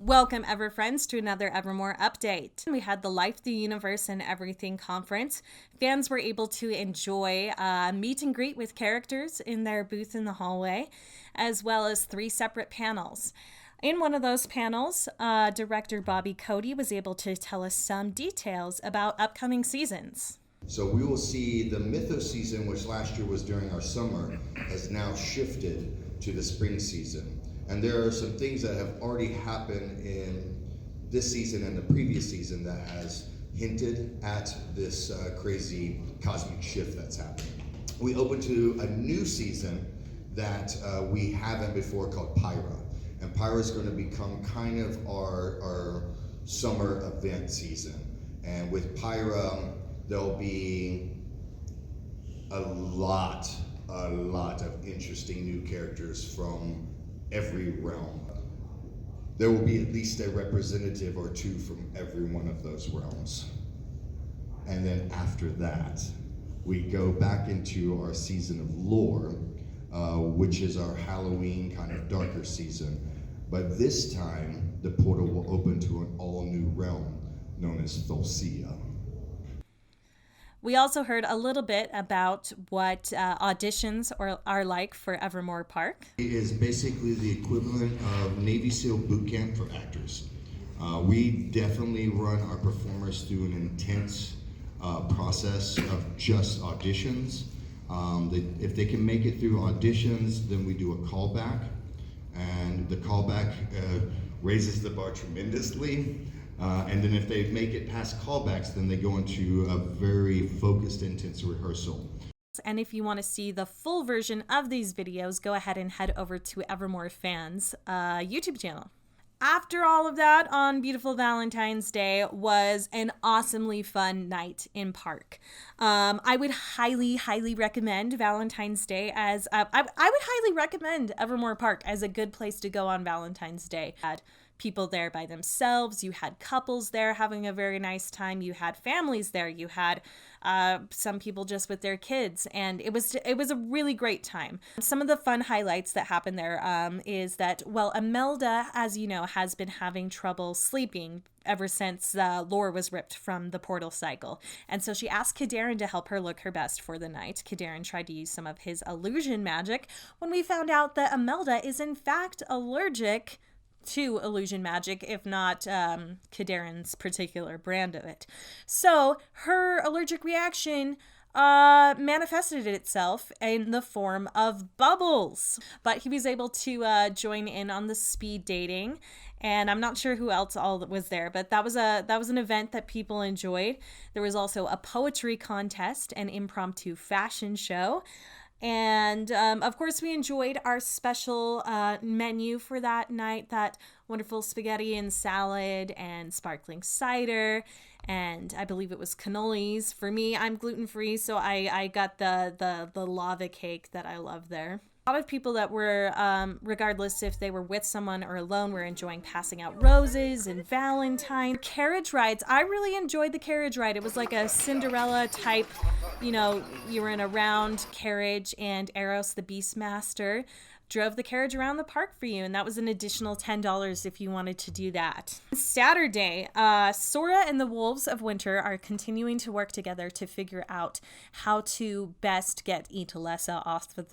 Welcome, Ever Friends, to another Evermore update. We had the Life, the Universe, and Everything conference. Fans were able to enjoy meet and greet with characters in their booth in the hallway, as well as 3 separate panels. In one of those panels, director Bobby Cody was able to tell us some details about upcoming seasons. So we will see the Mythos season, which last year was during our summer, has now shifted to the spring season. And there are some things that have already happened in this season and the previous season that has hinted at this crazy cosmic shift that's happening. We open to a new season that we haven't before called Pyra. And Pyra is going to become kind of our summer event season. And with Pyra, there'll be a lot of interesting new characters from every realm. There will be at least a representative or 2 from every one of those realms. And then after that, we go back into our season of lore, which is our Halloween kind of darker season. But this time, the portal will open to an all-new realm known as Thulcia. We also heard a little bit about what auditions are like for Evermore Park. It is basically the equivalent of Navy SEAL boot camp for actors. We definitely run our performers through an intense process of just auditions. If they can make it through auditions, then we do a callback, and the callback raises the bar tremendously. And then if they make it past callbacks, then they go into a very focused, intense rehearsal. And if you want to see the full version of these videos, go ahead and head over to Evermore Fans YouTube channel. After all of that, on beautiful Valentine's Day was an awesomely fun night in park. I would highly recommend Valentine's Day as I would highly recommend Evermore Park as a good place to go on Valentine's Day. Had people there by themselves, you had couples there having a very nice time, you had families there, you had some people just with their kids, and it was a really great time. Some of the fun highlights that happened there is that, well, Imelda, as you know, has been having trouble sleeping ever since lore was ripped from the portal cycle. And so she asked Kadarin to help her look her best for the night. Kadarin tried to use some of his illusion magic when we found out that Imelda is in fact allergic to illusion magic, if not Kadarin's particular brand of it. So her allergic reaction manifested itself in the form of bubbles. But he was able to join in on the speed dating, and I'm not sure who else all was there, but that was an event that people enjoyed. There was also a poetry contest, an impromptu fashion show. And of course, we enjoyed our special menu for that night, that wonderful spaghetti and salad and sparkling cider. And I believe it was cannolis. For me, I'm gluten-free, so I got the lava cake that I love there. A lot of people that were, regardless if they were with someone or alone, were enjoying passing out roses and Valentine. Carriage rides. I really enjoyed the carriage ride. It was like a Cinderella type, you know, you were in a round carriage and Eros the Beastmaster drove the carriage around the park for you, and that was an additional $10 if you wanted to do that. Saturday, Sora and the Wolves of Winter are continuing to work together to figure out how to best get Italessa off of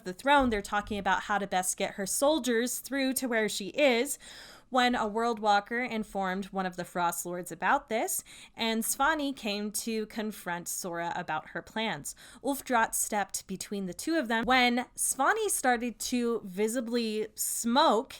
the throne. They're talking about how to best get her soldiers through to where she is, when a World Walker informed one of the Frost Lords about this, and Svani came to confront Sora about her plans. Ulfdrat stepped between the 2 of them when Svani started to visibly smoke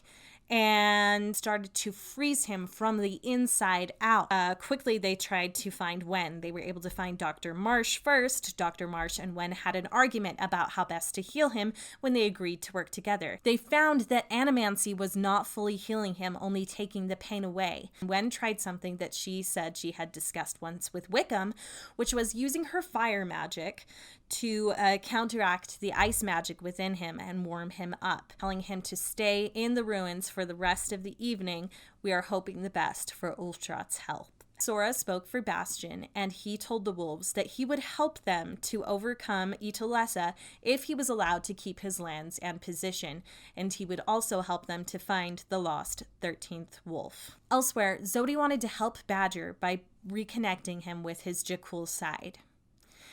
and started to freeze him from the inside out. Quickly, they tried to find Wen. They were able to find Dr. Marsh first. Dr. Marsh and Wen had an argument about how best to heal him when they agreed to work together. They found that animancy was not fully healing him, only taking the pain away. Wen tried something that she said she had discussed once with Wickham, which was using her fire magic to counteract the ice magic within him and warm him up, telling him to stay in the ruins for the rest of the evening. We are hoping the best for Ulftrat's health. Sora spoke for Bastion, and he told the wolves that he would help them to overcome Itolessa if he was allowed to keep his lands and position, and he would also help them to find the lost 13th wolf. Elsewhere, Zodi wanted to help Badger by reconnecting him with his Jakul side.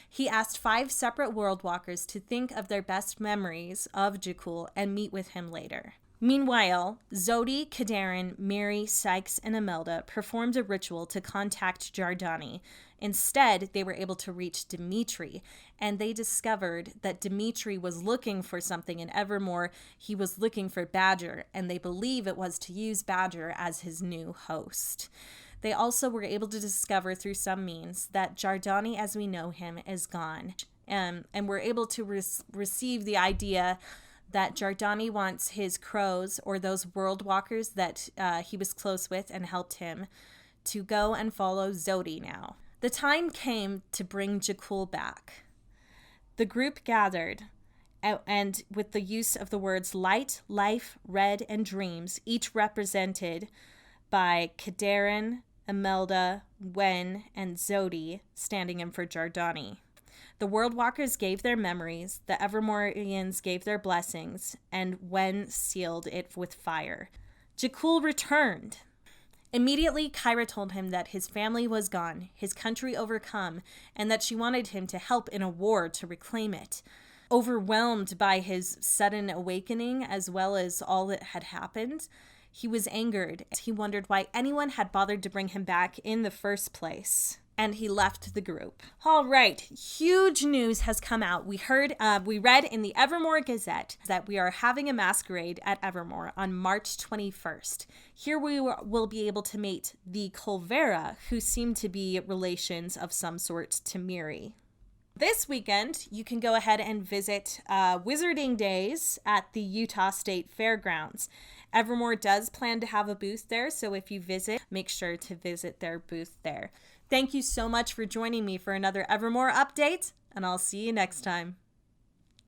He asked 5 separate world walkers to think of their best memories of Jakul and meet with him later. Meanwhile, Zodi, Kadarin, Miri, Sykes, and Imelda performed a ritual to contact Jardani. Instead, they were able to reach Dimitri, and they discovered that Dimitri was looking for something in Evermore. He was looking for Badger, and they believe it was to use Badger as his new host. They also were able to discover through some means that Jardani, as we know him, is gone, and were able to receive the idea that Jardani wants his crows, or those world walkers that he was close with and helped him, to go and follow Zodi now. The time came to bring Jakul back. The group gathered, and with the use of the words light, life, red, and dreams, each represented by Kadarin, Imelda, Wen, and Zodi, standing in for Jardani. The World Walkers gave their memories, the Evermoreans gave their blessings, and Wen sealed it with fire. Jakul returned. Immediately, Kyra told him that his family was gone, his country overcome, and that she wanted him to help in a war to reclaim it. Overwhelmed by his sudden awakening, as well as all that had happened, he was angered. He wondered why anyone had bothered to bring him back in the first place. And he left the group. All right, huge news has come out. We read in the Evermore Gazette that we are having a masquerade at Evermore on March 21st. Here we will be able to meet the Colvera, who seem to be relations of some sort to Miri. This weekend, you can go ahead and visit Wizarding Days at the Utah State Fairgrounds. Evermore does plan to have a booth there, so if you visit, make sure to visit their booth there. Thank you so much for joining me for another Evermore update, and I'll see you next time.